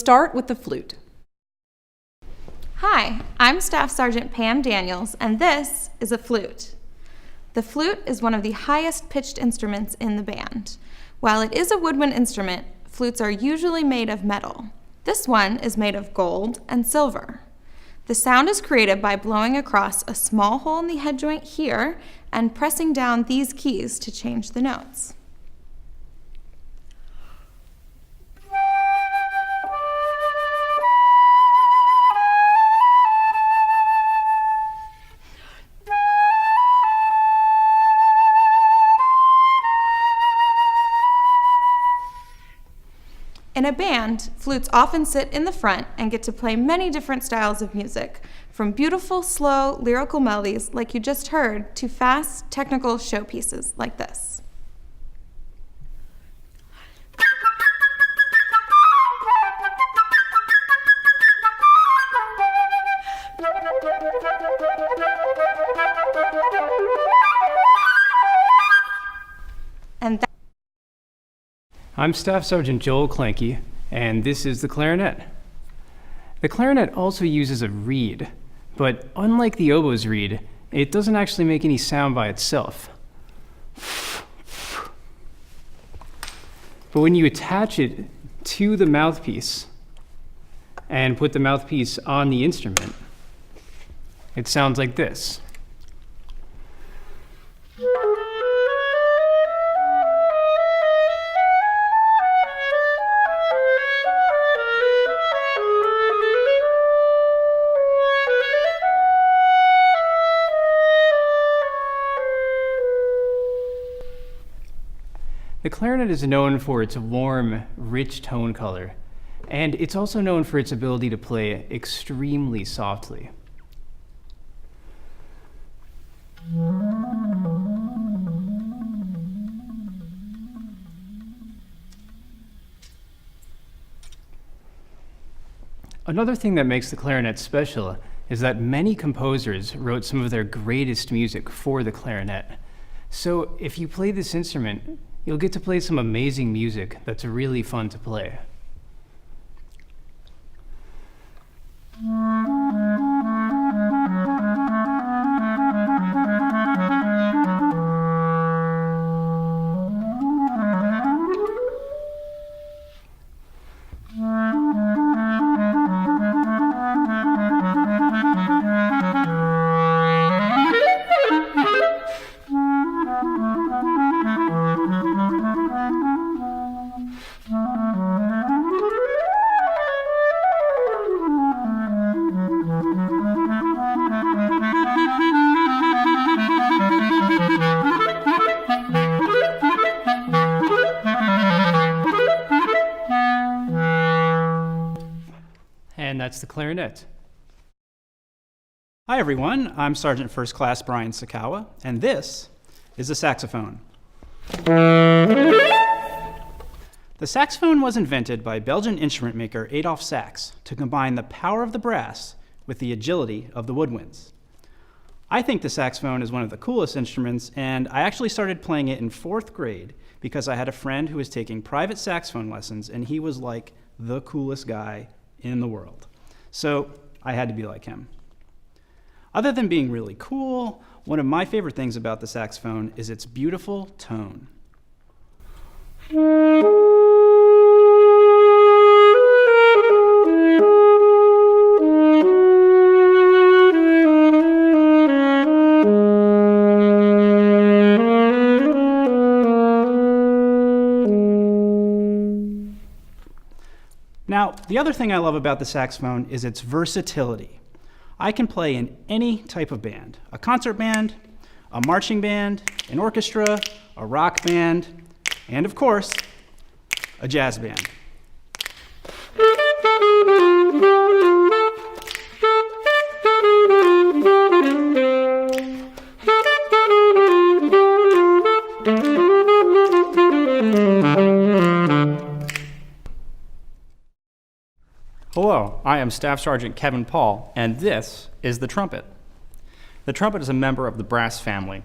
start with the flute. Hi, I'm Staff Sergeant Pam Daniels, and this is a flute. The flute is one of the highest pitched instruments in the band. While it is a woodwind instrument, flutes are usually made of metal. This one is made of gold and silver. The sound is created by blowing across a small hole in the head joint here and pressing down these keys to change the notes. In a band, flutes often sit in the front and get to play many different styles of music, from beautiful, slow, lyrical melodies like you just heard to fast, technical showpieces like this. I'm Staff Sergeant Joel Clanky, and this is the clarinet. The clarinet also uses a reed, but unlike the oboe's reed, it doesn't actually make any sound by itself. But when you attach it to the mouthpiece and put the mouthpiece on the instrument, it sounds like this. The clarinet is known for its warm, rich tone color, and it's also known for its ability to play extremely softly. Another thing that makes the clarinet special is that many composers wrote some of their greatest music for the clarinet. So if you play this instrument, you'll get to play some amazing music that's really fun to play. And that's the clarinet. Hi everyone, I'm Sergeant First Class Brian Sakawa, and this is the saxophone. The saxophone was invented by Belgian instrument maker Adolphe Sax to combine the power of the brass with the agility of the woodwinds. I think the saxophone is one of the coolest instruments, and I actually started playing it in 4th grade because I had a friend who was taking private saxophone lessons, and he was like the coolest guy in the world. So I had to be like him. Other than being really cool, one of my favorite things about the saxophone is its beautiful tone. Now, the other thing I love about the saxophone is its versatility. I can play in any type of band: a concert band, a marching band, an orchestra, a rock band, and of course, a jazz band. Hello, I am Staff Sergeant Kevin Paul, and this is the trumpet. The trumpet is a member of the brass family.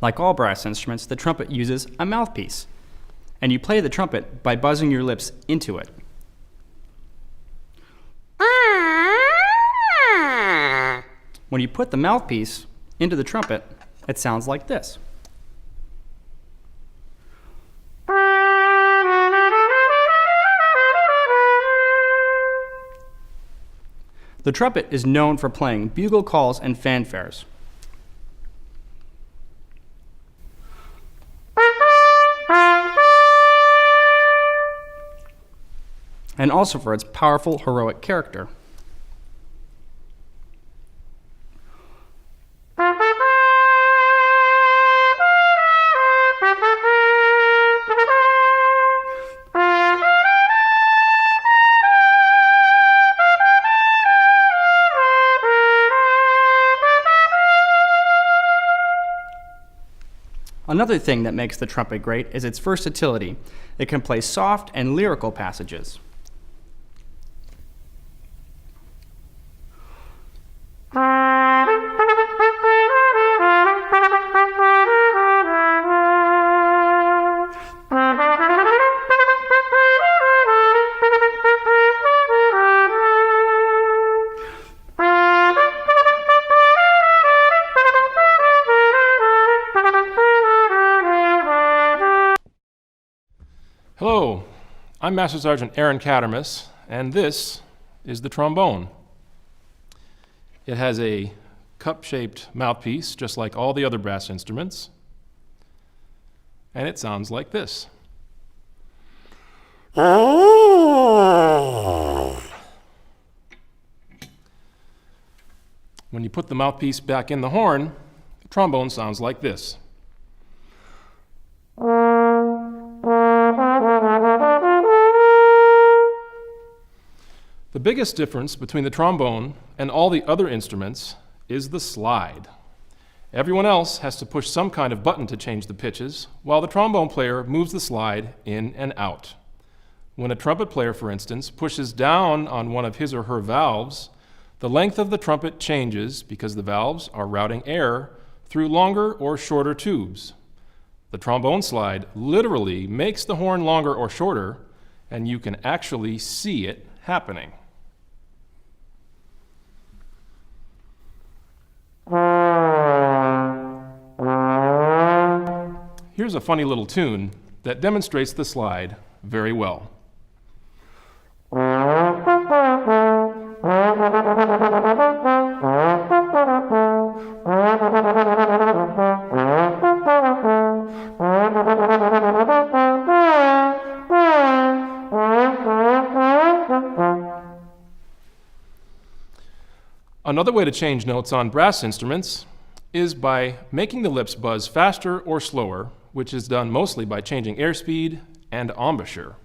Like all brass instruments, the trumpet uses a mouthpiece, and you play the trumpet by buzzing your lips into it. When you put the mouthpiece into the trumpet, it sounds like this. The trumpet is known for playing bugle calls and fanfares. And also for its powerful, heroic character. Another thing that makes the trumpet great is its versatility. It can play soft and lyrical passages. Hello, I'm Master Sergeant Aaron Cattermas, and this is the trombone. It has a cup-shaped mouthpiece, just like all the other brass instruments, and it sounds like this. When you put the mouthpiece back in the horn, the trombone sounds like this. The biggest difference between the trombone and all the other instruments is the slide. Everyone else has to push some kind of button to change the pitches, while the trombone player moves the slide in and out. When a trumpet player, for instance, pushes down on one of his or her valves, the length of the trumpet changes because the valves are routing air through longer or shorter tubes. The trombone slide literally makes the horn longer or shorter, and you can actually see it happening. Here's a funny little tune that demonstrates the slide very well. Another way to change notes on brass instruments is by making the lips buzz faster or slower, which is done mostly by changing airspeed and embouchure.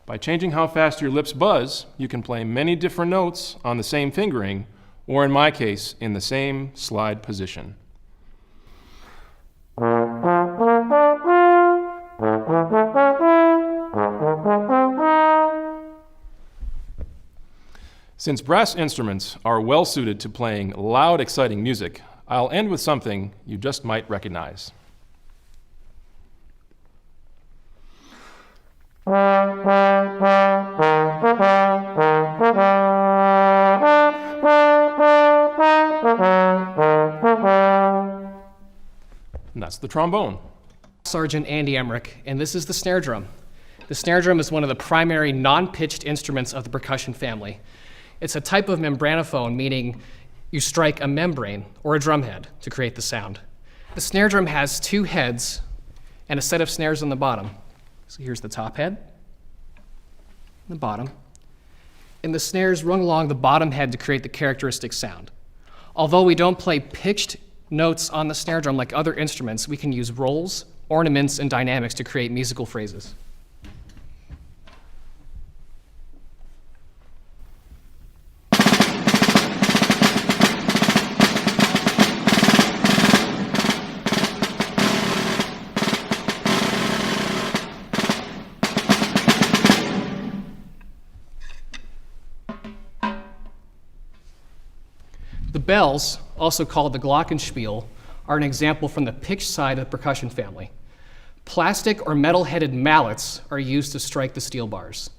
By changing how fast your lips buzz, you can play many different notes on the same fingering, or in my case, in the same slide position. Since brass instruments are well suited to playing loud, exciting music, I'll end with something you just might recognize. And that's the trombone. Sergeant Andy Emmerich, and this is the snare drum. The snare drum is one of the primary non-pitched instruments of the percussion family. It's a type of membranophone, meaning you strike a membrane or a drum head to create the sound. The snare drum has two heads and a set of snares on the bottom. So here's the top head, the bottom, and the snares run along the bottom head to create the characteristic sound. Although we don't play pitched notes on the snare drum like other instruments, we can use rolls, ornaments, and dynamics to create musical phrases. The bells, also called the glockenspiel, are an example from the pitched side of the percussion family. Plastic or metal-headed mallets are used to strike the steel bars.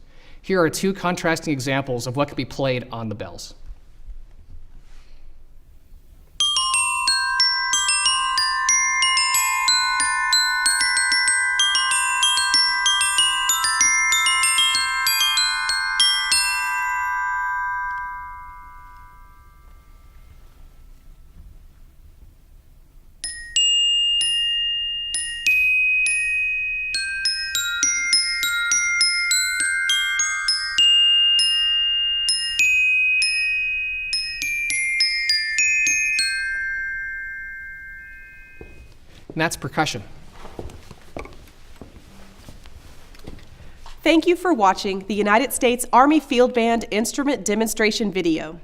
Here are two contrasting examples of what can be played on the bells. and that's percussion. Thank you for watching the United States Army Field Band instrument demonstration video.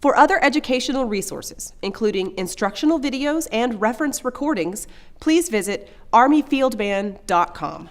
For other educational resources, including instructional videos and reference recordings, please visit armyfieldband.com.